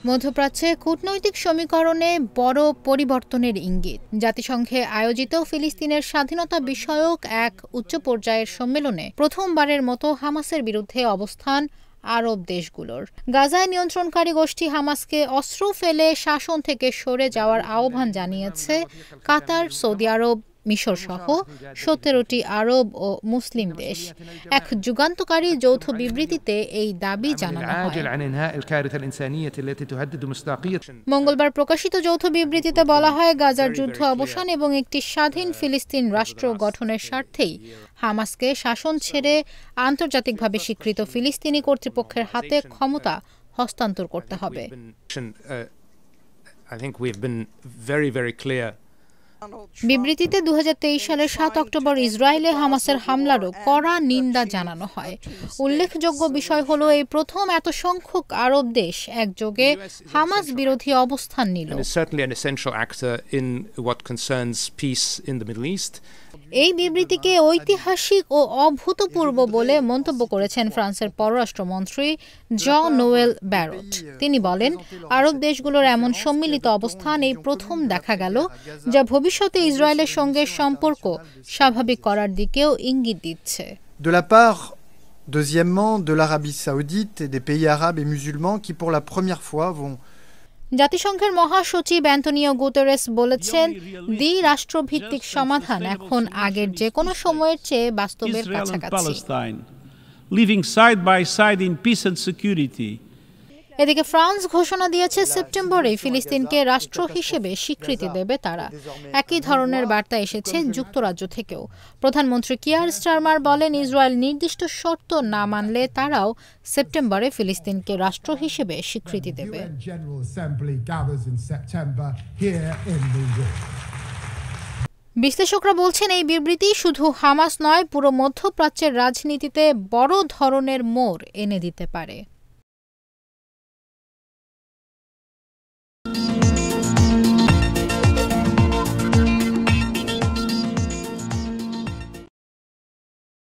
মধ্যপ্রাচ্যে কূটনৈতিক সমীকরণে বড় পরিবর্তনের ইঙ্গিত। জাতিসংঘে আয়োজিত ফিলিস্তিনের স্বাধীনতা বিষয়ক এক উচ্চ পর্যায়ের সম্মেলনে প্রথমবারের মতো হামাসের বিরুদ্ধে অবস্থান আরব দেশগুলোর। গাজায় নিয়ন্ত্রণকারী গোষ্ঠী হামাসকে অস্ত্র ফেলে শাসন থেকে সরে যাওয়ার আহ্বান জানিয়েছে কাতার, সৌদি আরব, মিশর সহ ১৭টি আরব ও মুসলিম দেশ। এক যুগান্তকারী যৌথ বিবৃতিতে এই দাবি জানানো হয়। মঙ্গলবার প্রকাশিত যৌথ বিবৃতিতে বলা হয়, গাজার যুদ্ধ অবসান এবং একটি স্বাধীন ফিলিস্তিন রাষ্ট্র গঠনের স্বার্থেই হামাসকে শাসন ছেড়ে আন্তর্জাতিকভাবে স্বীকৃত ফিলিস্তিনি কর্তৃপক্ষের হাতে ক্ষমতা হস্তান্তর করতে হবে। বিবৃতিতে ২০২৩ সালের ৭ অক্টোবর ইসরায়েলে হামাসের হামলারও কড়া নিন্দা জানানো হয়। উল্লেখযোগ্য বিষয় হল, এই প্রথম এত সংখ্যক আরব দেশ একযোগে হামাস বিরোধী অবস্থান নিল। এই বিবৃতিকে ঐতিহাসিক ও অভূতপূর্ব বলে মন্তব্য করেছেন ফ্রান্সের পররাষ্ট্রমন্ত্রী জন-নোয়েল ব্যারট। তিনি বলেন, আরব দেশগুলোর এমন সম্মিলিত অবস্থান এই প্রথম দেখা গেল, যা ভবিষ্যতে ইসরায়েলের সঙ্গে সম্পর্ক স্বাভাবিক করার দিকেও ইঙ্গিত দিচ্ছে। De la part, deuxièmement, de l'Arabie saoudite et des pays arabes et musulmans qui pour la première fois vont জাতিসংঘের মহাসচিব অ্যান্টোনিও গুতেরেস বলেছেন, দ্বি-রাষ্ট্রভিত্তিক সমাধান এখন আগের যে কোনো সময়ের চেয়ে বাস্তবের কাছাকাছি। এদিকে ফ্রান্স ঘোষণা দিয়েছে, সেপ্টেম্বরে ফিলিস্তিনকে রাষ্ট্র হিসেবে স্বীকৃতি দেবে তারা। একই ধরনের বার্তা এসেছে যুক্তরাজ্য থেকেও। প্রধানমন্ত্রী কিয়ার স্টারমার বলেন, ইসরায়েল নির্দিষ্ট শর্ত না মানলে তারাও সেপ্টেম্বরে ফিলিস্তিনকে রাষ্ট্র হিসেবে স্বীকৃতি দেবে। বিশ্লেষকরা বলছেন, এই বিবৃতি শুধু হামাস নয়, পুরো মধ্যপ্রাচ্যের রাজনীতিতে বড় ধরনের মোড় এনে দিতে পারে।